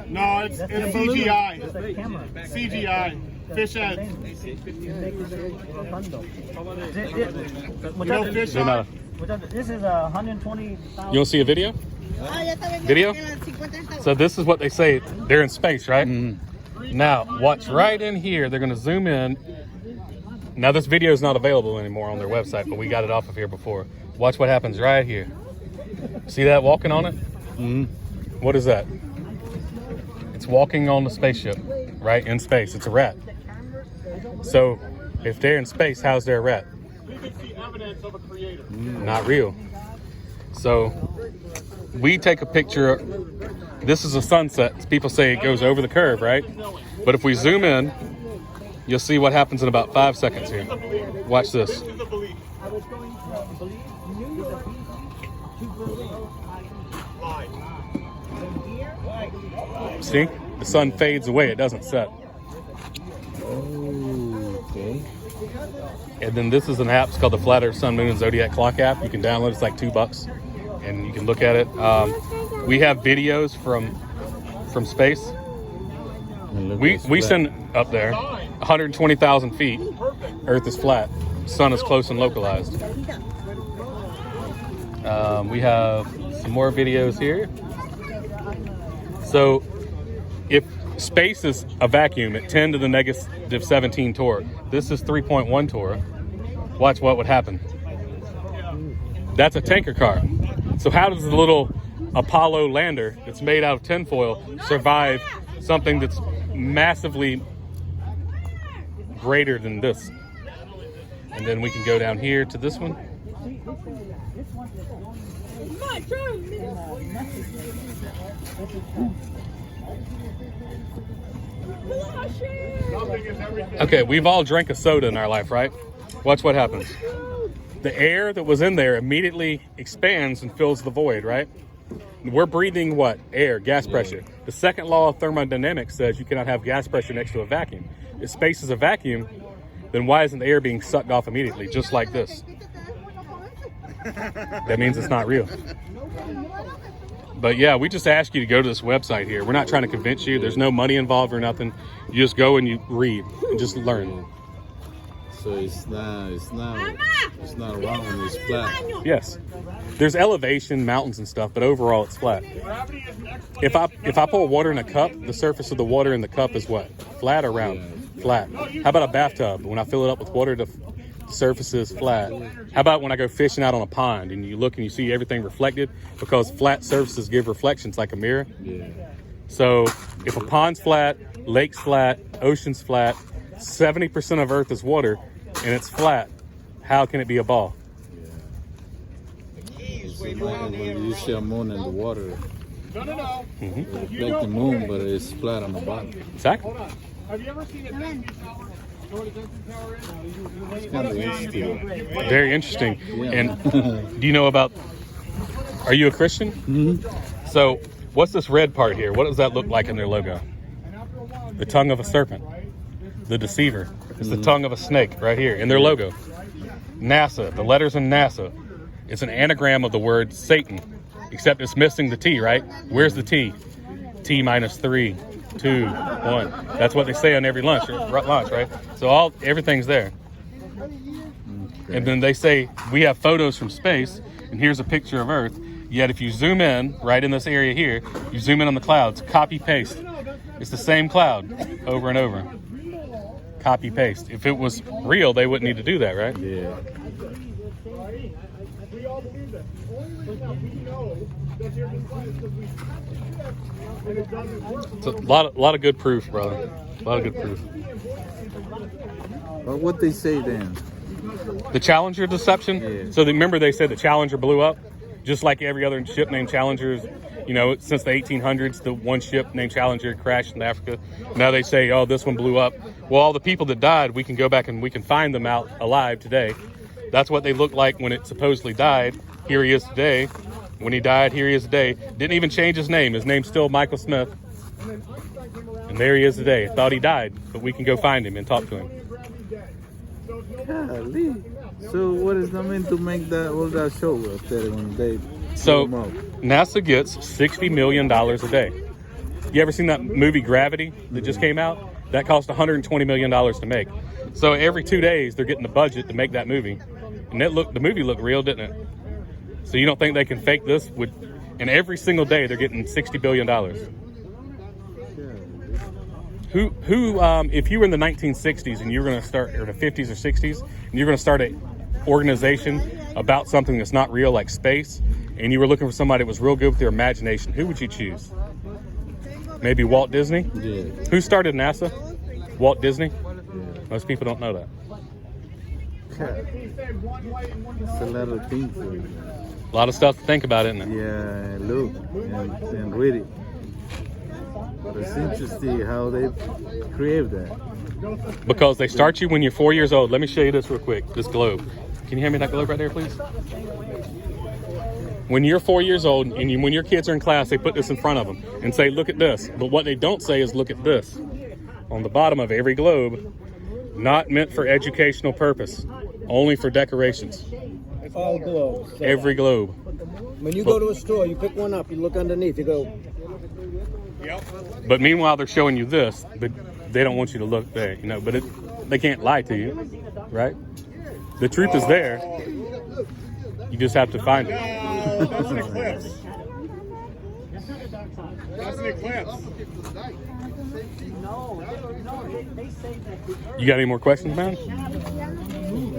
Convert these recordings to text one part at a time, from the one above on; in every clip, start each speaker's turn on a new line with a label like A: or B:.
A: No, it's CGI. CGI. Fish heads. No fish head.
B: This is 120,000.
C: You want to see a video? Video? So this is what they say. They're in space, right? Now, watch right in here. They're going to zoom in. Now, this video is not available anymore on their website, but we got it off of here before. Watch what happens right here. See that walking on it? What is that? It's walking on the spaceship, right? In space. It's a rat. So, if they're in space, how's there a rat?
A: We can see evidence of a creator.
C: Not real. So, we take a picture. This is a sunset. People say it goes over the curve, right? But if we zoom in, you'll see what happens in about 5 seconds here. Watch this. See? The sun fades away. It doesn't set.
D: Okay.
C: And then this is an app. It's called the Flat Earth Sun, Moon, and Zodiac Clock app. You can download it. It's like $2, and you can look at it. We have videos from space. We send up there 120,000 feet. Earth is flat. Sun is close and localized. We have some more videos here. So if space is a vacuum at 10 to the negative 17 torr, this is 3.1 torr. Watch what would happen. That's a tanker car. So how does the little Apollo lander that's made out of tinfoil survive something that's massively greater than this? And then we can go down here to this one. Okay, we've all drank a soda in our life, right? Watch what happens. The air that was in there immediately expands and fills the void, right? We're breathing what? Air, gas pressure. The second law of thermodynamics says you cannot have gas pressure next to a vacuum. If space is a vacuum, then why isn't the air being sucked off immediately, just like this? That means it's not real. But yeah, we just ask you to go to this website here. We're not trying to convince you. There's no money involved or nothing. You just go and you read and just learn.
D: So it's not round, it's flat.
C: Yes. There's elevation, mountains and stuff, but overall it's flat. If I pour water in a cup, the surface of the water in the cup is what? Flat or round? Flat. How about a bathtub? When I fill it up with water, the surface is flat. How about when I go fishing out on a pond and you look and you see everything reflected? Because flat surfaces give reflections like a mirror.
D: Yeah.
C: So if a pond's flat, lake's flat, ocean's flat, 70% of Earth is water, and it's flat, how can it be a ball?
D: It's like when you see a moon in the water,
C: Mm-hmm.
D: it reflects the moon, but it's flat on the bottom.
C: Exactly.
A: Have you ever seen a Dempsey tower? Know what a Dempsey tower is?
D: It's kind of interesting.
C: Very interesting.
D: Yeah.
C: And do you know about, are you a Christian?
D: Mm-hmm.
C: So what's this red part here? What does that look like in their logo? The tongue of a serpent. The deceiver. It's the tongue of a snake right here in their logo. NASA, the letters in NASA. It's an anagram of the word Satan, except it's missing the T, right? Where's the T? T minus 3, 2, 1. That's what they say on every lunch, right? So everything's there. And then they say, we have photos from space, and here's a picture of Earth. Yet if you zoom in, right in this area here, you zoom in on the clouds, copy, paste. It's the same cloud over and over. Copy, paste. If it was real, they wouldn't need to do that, right?
D: Yeah.
C: It's a lot of good proof, brother. A lot of good proof.
D: But what they say then?
C: The Challenger deception.
D: Yeah.
C: So remember they said the Challenger blew up, just like every other ship named Challengers. You know, since the 1800s, the one ship named Challenger crashed in Africa. Now they say, oh, this one blew up. Well, all the people that died, we can go back and we can find them out alive today. That's what they looked like when it supposedly died. Here he is today. When he died, here he is today. Didn't even change his name. His name's still Michael Smith. And there he is today. Thought he died, but we can go find him and talk to him.
D: Golly. So what is the mean to make that all that show up there when they
C: So
D: Blow 'em
C: NASA gets $60 million a day. You ever seen that movie Gravity that just came out? That cost $120 million to make. So every 2 days they're getting the budget to make that movie. And the movie looked real, didn't it? So you don't think they can fake this? And every single day they're getting $60 billion. Who if you were in the 1960s and you were going to start, or the 50s or 60s, and you're going to start an organization about something that's not real, like space, and you were looking for somebody that was real good with their imagination, who would you choose? Maybe Walt Disney?
D: Yeah.
C: Who started NASA? Walt Disney? Most people don't know that.
D: It's a lot of things.
C: A lot of stuff to think about, isn't it?
D: Yeah, look and read it. But it's interesting how they create that.
C: Because they start you when you're 4 years old. Let me show you this real quick, this globe. Can you hand me that globe right there, please? When you're 4 years old and when your kids are in class, they put this in front of them and say, look at this. But what they don't say is, look at this. On the bottom of every globe, not meant for educational purpose, only for decorations.
E: All globes. So
C: Every globe.
E: when you go to a store, you pick one up, you look underneath, you go,
C: But meanwhile, they're showing you this, but they don't want you to look there, you know. But they can't lie to you, right? The truth is there. You just have to find it.
A: That's an eclipse. That's an eclipse.
C: You got any more questions, man?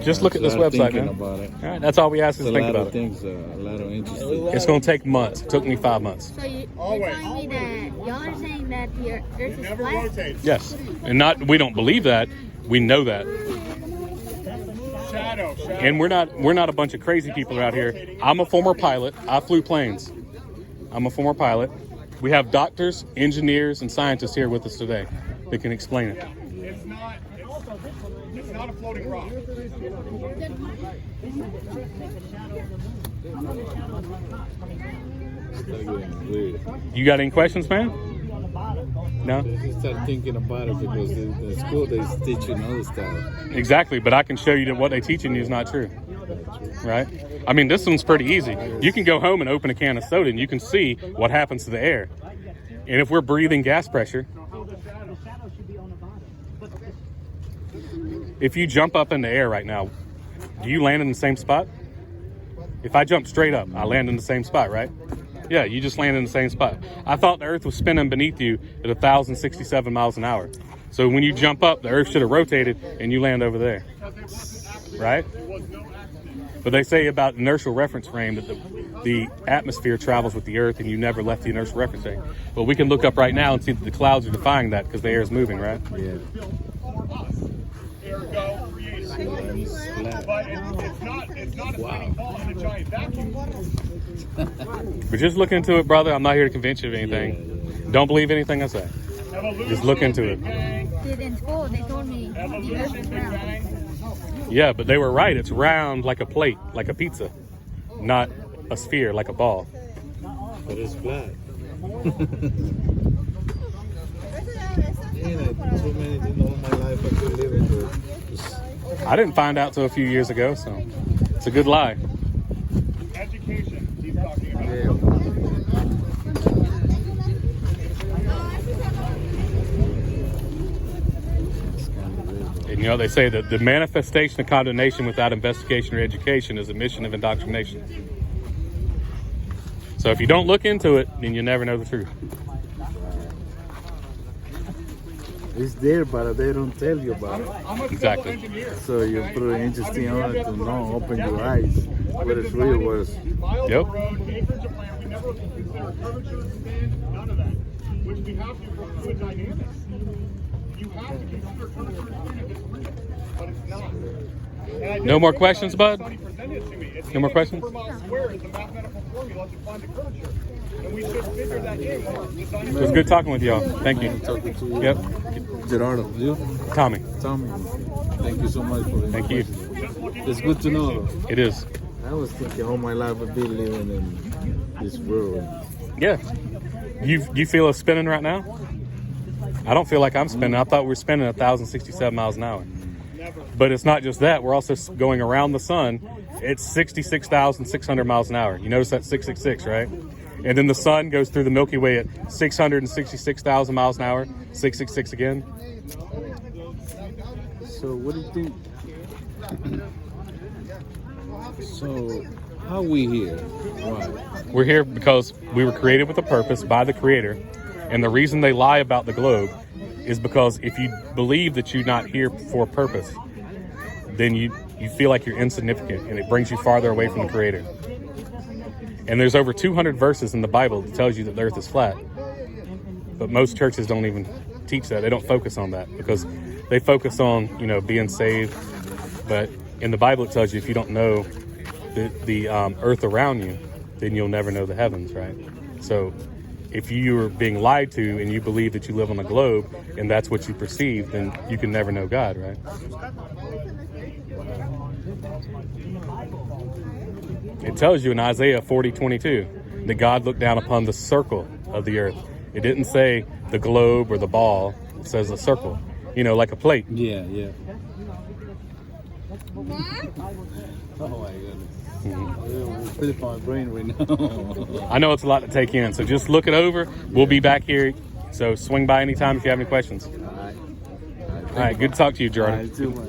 C: Just look at this website, man.
D: About it.
C: All right, that's all we ask is
D: It's a
C: think
D: lot
C: about
D: of
C: it.
D: things, a lot of interesting.
C: It's going to take months. It took me 5 months.
F: So you're
A: Always.
F: telling me that y'all are saying that the Earth is
A: Never
F: flat?
A: rotates.
C: Yes, and we don't believe that. We know that,
A: Shadow.
C: and we're not a bunch of crazy people out here. I'm a former pilot. I flew planes. I'm a former pilot. We have doctors, engineers, and scientists here with us today that can explain it.
A: It's not a floating rock.
C: You got any questions, man? No?
D: You start thinking about it because in school they teach you other stuff.
C: Exactly, but I can show you that what they teaching you is not true. Right? I mean, this one's pretty easy. You can go home and open a can of soda and you can see what happens to the air. And if we're breathing gas pressure, if you jump up in the air right now, do you land in the same spot? If I jump straight up, I land in the same spot, right? Yeah, you just land in the same spot. I thought the Earth was spinning beneath you at 1,067 miles an hour. So when you jump up, the Earth should have rotated and you land over there, right? But they say about inertial reference frame that the atmosphere travels with the Earth and you never left the inertial reference frame. But we can look up right now and see that the clouds are defying that because the air is moving, right?
D: Yeah.
A: Ergo, created. But it's not a spinning ball in a giant vacuum.
C: But just look into it, brother. I'm not here to convince you of anything. Don't believe anything I say. Just look into it.
F: Dude, in school, they told me the Earth is round.
C: Yeah, but they were right. It's round like a plate, like a pizza, not a sphere like a ball.
D: But it's flat. So many things all my life I've been living with.
C: I didn't find out till a few years ago, so it's a good lie.
A: Education, he's talking about.
D: Yeah.
C: And you know, they say that the manifestation of condemnation without investigation or education is a mission of indoctrination. So if you don't look into it, then you never know the truth.
D: It's there, but they don't tell you about it.
A: I'm a civil
C: Exactly.
A: engineer.
D: So you put an interesting on it to know, open your eyes. What it's real was.
A: Miles
C: Yep.
A: of road, acres of land, we never consider curvature, spin, none of that. Which we have to for fluid dynamics. You have to consider curvature, spin, if it's real, but it's not. And I
C: No
A: did
C: more
A: figure
C: questions,
A: out
C: bud?
A: somebody presented it to me. It's
C: No more
A: inches
C: questions?
A: per mile squared is the mathematical formula to find the curvature. And we should figure that in when we're designing.
C: It was good talking with y'all. Thank you.
D: Talking to you.
C: Yep.
D: Gerardo, you?
C: Tommy,
D: Tommy. Thank you so much for it.
C: thank you.
D: It's good to know.
C: It is.
D: I was thinking all my life I've been living in this world.
C: Yeah. You feel us spinning right now? I don't feel like I'm spinning. I thought we were spinning 1,067 miles an hour. But it's not just that. We're also going around the sun. It's 66,600 miles an hour. You notice that 666, right? And then the sun goes through the Milky Way at 666,000 miles an hour. 666 again.
D: So what do you think? So how we here? Why?
C: We're here because we were created with a purpose by the Creator. And the reason they lie about the globe is because if you believe that you're not here for a purpose, then you feel like you're insignificant, and it brings you farther away from the Creator. And there's over 200 verses in the Bible that tells you that the earth is flat. But most churches don't even teach that. They don't focus on that because they focus on, being saved. But in the Bible, it tells you if you don't know the earth around you, then you'll never know the heavens, right? So if you're being lied to and you believe that you live on a globe and that's what you perceive, then you can never know God, right? It tells you in Isaiah 40:22 that God looked down upon the circle of the earth. It didn't say the globe or the ball. It says a circle, like a plate.
D: Yeah. Oh my goodness. Mm-hmm. It's my brain right now.
C: I know it's a lot to take in, so just look it over. We'll be back here, so swing by anytime if you have any questions. All right, good to talk to you, Jordan.
D: Too much.